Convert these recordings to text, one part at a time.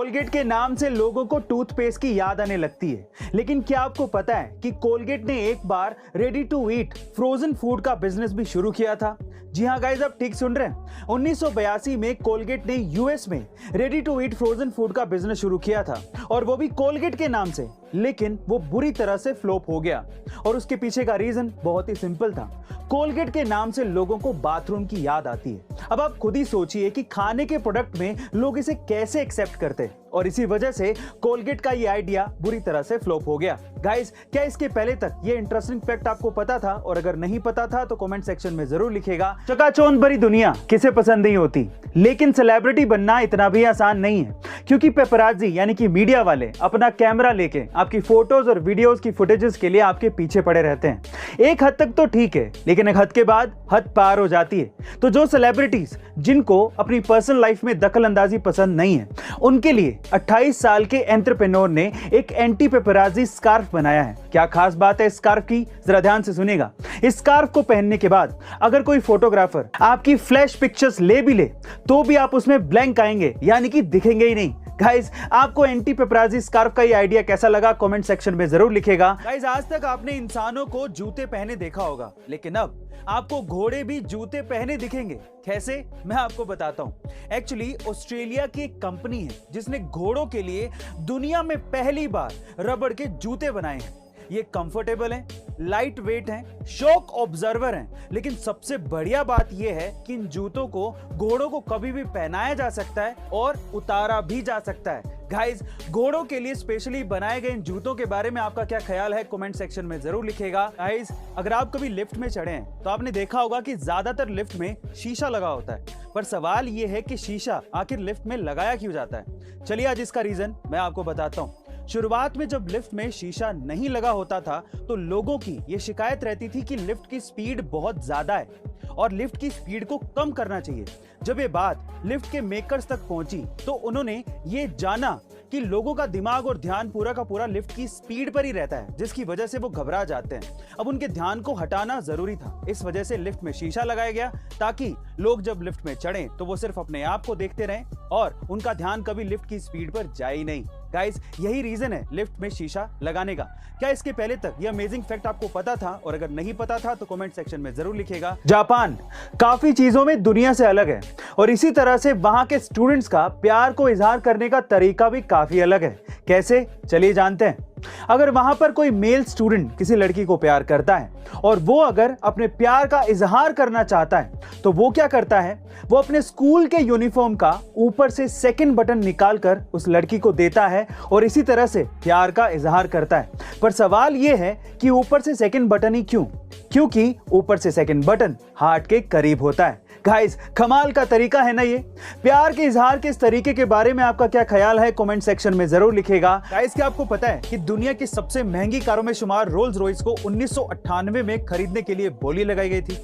Colgate के नाम से लोगों को टूथपेस्ट की याद आने लगती है, लेकिन क्या आपको पता है कि कोलगेट ने एक बार ready to eat frozen food का बिजनेस भी शुरू किया था। जी हाँ गाइस, आप ठीक सुन रहे हैं। 1982 में कोलगेट ने यूएस में ready to eat frozen food का बिजनेस शुरू किया था, और वो भी कोलगेट के नाम से, लेकिन वो बुरी तरह से फ्लॉप हो गया। और उसके पीछे का रीजन बहुत ही सिंपल था। कोलगेट के नाम से लोगों को बाथरूम की याद आती है। अब आप खुद ही सोचिए कि खाने के प्रोडक्ट में लोग इसे कैसे एक्सेप्ट करते हैं, और इसी वजह से कोलगेट का ये आइडिया बुरी तरह से फ्लॉप हो गया। गाइस, क्या इसके पहले तक ये इंटरेस्टिंग फैक्ट आपको पता था? और अगर नहीं पता था तो कमेंट सेक्शन में जरूर लिखेगा। चकाचौंध भरी दुनिया किसे पसंद नहीं होती, लेकिन सेलिब्रिटी बनना इतना भी आसान नहीं है, क्योंकि पेपराजी यानी कि मीडिया वाले अपना कैमरा लेके आपकी फोटोज और वीडियोस की फुटेजेस के लिए आपके पीछे पड़े रहते हैं। एक हद तक तो ठीक है, लेकिन एक हद के बाद हद पार हो जाती है। तो जो सेलिब्रिटीज जिनको अपनी पर्सनल लाइफ में दखल अंदाजी पसंद नहीं है, उनके लिए 28 साल के एंटरप्रेन्योर ने एक एंटी पेपराजी स्कार्फ बनाया है। क्या खास बात है इस स्कार्फ की, जरा ध्यान से सुनिएगा। इस स्कार्फ को पहनने के बाद अगर कोई फोटोग्राफर आपकी फ्लैश पिक्चर्स ले भी ले तो भी आप उसमें ब्लैंक आएंगे, यानी कि दिखेंगे ही नहीं। गाइस, आपको एंटी पेपराजी स्कार्फ का ये आइडिया कैसा लगा कमेंट सेक्शन में जरूर लिखेगा। गाइस, आज तक आपने इंसानों को जूते पहने देखा होगा, लेकिन अब आपको घोड़े भी जूते पहने दिखेंगे। कैसे, मैं आपको बताता हूं। एक्चुअली ऑस्ट्रेलिया की एक कंपनी है जिसने घोड़ों के लिए दुनिया में पहली बार रबड़ के जूते बनाए हैं। ये कंफर्टेबल हैं, लाइट वेट हैं, शॉक ऑब्जर्वर हैं, लेकिन सबसे बढ़िया बात यह है कि इन जूतों को घोड़ों को कभी भी पहनाया जा सकता है और उतारा भी जा सकता है। गाइस, घोड़ों के लिए स्पेशली बनाए गए इन जूतों के बारे में आपका क्या ख्याल है कमेंट सेक्शन में जरूर लिखेगा। गाइस, अगर आप कभी लिफ्ट में चढ़े हैं तो आपने देखा होगा कि ज्यादातर लिफ्ट में शीशा लगा होता है, पर सवाल यह है कि शीशा आखिर लिफ्ट में लगाया क्यों जाता है? चलिए आज इसका रीजन मैं आपको बताता हूं। शुरुआत में जब लिफ्ट में शीशा नहीं लगा होता था तो लोगों की ये शिकायत रहती थी कि लिफ्ट की स्पीड बहुत ज्यादा है और लिफ्ट की स्पीड को कम करना चाहिए। जब ये बात लिफ्ट के मेकर्स तक पहुंची तो उन्होंने ये जाना कि लोगों का दिमाग और ध्यान पूरा का पूरा लिफ्ट की स्पीड पर ही रहता है, जिसकी वजह से वो घबरा जाते हैं। अब उनके ध्यान को हटाना जरूरी था, इस वजह से लिफ्ट में शीशा लगाया गया ताकि लोग जब लिफ्ट में चढ़ें तो वो सिर्फ अपने आप को देखते रहें और उनका ध्यान कभी लिफ्ट की स्पीड पर जाए ही नहीं। गाइस, यही रीजन है लिफ्ट में शीशा लगाने का। क्या इसके पहले तक ये अमेजिंग फैक्ट आपको पता था? और अगर नहीं पता था तो कमेंट सेक्शन में जरूर लिखेगा। जापान काफी चीजों में दुनिया से अलग है, और इसी तरह से वहां के स्टूडेंट्स का प्यार को इजहार करने का तरीका भी काफी अलग है। कैसे, चलिए जानते हैं। अगर वहां पर कोई मेल स्टूडेंट किसी लड़की को प्यार करता है और वो अगर अपने प्यार का इजहार करना चाहता है तो वो क्या करता है, वो अपने स्कूल के यूनिफॉर्म का ऊपर से सेकंड बटन निकालकर उस लड़की को देता है और इसी तरह से प्यार का इजहार करता है। पर सवाल ये है कि ऊपर से सेकंड बटन ही क्यों? क्योंकि ऊपर से सेकंड बटन हार्ट के करीब होता है। गाइस, कमाल का तरीका है ना ये। प्यार के इजहार के इस तरीके के बारे में आपका क्या ख्याल है कमेंट सेक्शन में जरूर लिखेगा। गाइस, क्या आपको पता है कि दुनिया की सबसे महंगी कारों में शुमार रोल्स रॉयस को 1998 में खरीदने के लिए बोली लगाई गई थी,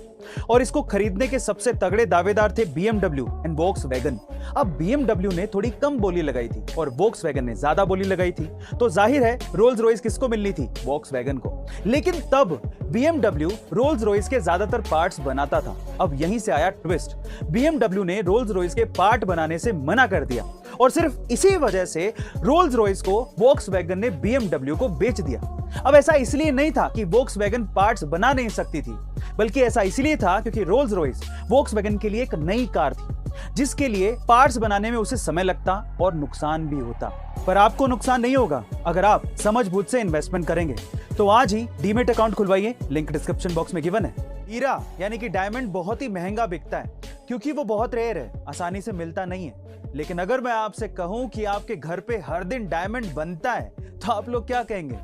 और इसको खरीदने के सबसे तगड़े दावेदार थे BMW एंड वोक्सवैगन। अब BMW ने थोड़ी कम बोली लगाई थी और वोक्सवैगन ने ज्यादा बोली लगाई थी, तो जाहिर है रोल्स रॉयस किसको मिलनी थी? वोक्सवैगन को। लेकिन तब BMW रोल्स रॉयस के ज्यादातर पार्ट्स बनाता था। अब यहीं से आया ट्विस्ट। BMW ने रोल्स रॉयस के पार्ट बनाने से मना कर दिया, और सिर्फ इसी वजह से रोल्स रॉयस को वोक्सवैगन ने BMW को बेच दिया। अब ऐसा इसलिए नहीं था कि वोक्सवैगन पार्ट्स बना नहीं सकती थी, बल्कि ऐसा इसलिए था क्योंकि रोल्स रॉयस वोक्सवैगन के लिए एक नई कार थी, जिसके लिए पार्ट्स बनाने में उसे समय लगता और नुकसान भी होता। पर आपको नुकसान नहीं होगा अगर आप समझबूझ से इन्वेस्टमेंट करेंगे। तो आज ही डीमेट अकाउंट खुलवाइए, लिंक डिस्क्रिप्शन बॉक्स में गिवन है। हीरा यानी कि डायमंड बहुत ही महंगा बिकता है, क्योंकि वो बहुत रेयर है, आसानी से मिलता नहीं है। लेकिन अगर मैं आपसे कहूं कि आपके घर पे हर दिन डायमंड बनता है तो आप लोग क्या कहेंगे?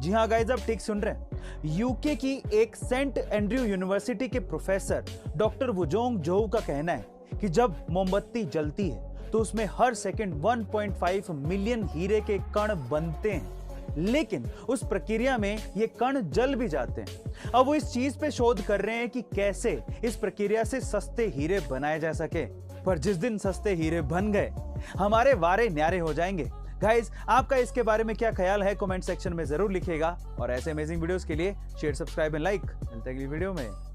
जी हाँ गाइस, आप ठीक सुन रहे हैं। यूके की एक सेंट एंड्रयू यूनिवर्सिटी के प्रोफेसर डॉक्टर वुजोंग जोउ का कहना है कि जब मोमबत्ती जलती है तो उसमें हर सेकंड 1.5 मिलियन हीरे के कण बनते हैं, लेकिन उस प्रक्रिया में ये कण जल भी जाते हैं। अब वो इस चीज पे शोध कर रहे हैं कि कैसे इस प्रक्रिया से सस्ते हीरे बनाए जा सके। पर जिस दिन सस्ते हीरे बन गए, हमारे वारे न्यारे हो जाएंगे। गाइस, आपका इसके बारे में क्या ख्याल है कमेंट सेक्शन में जरूर लिखेगा, और ऐसे अमेजिंग वीडियोस के लिए शेयर, सब्सक्राइब एंड लाइक। मिलते हैं अगली वीडियो में।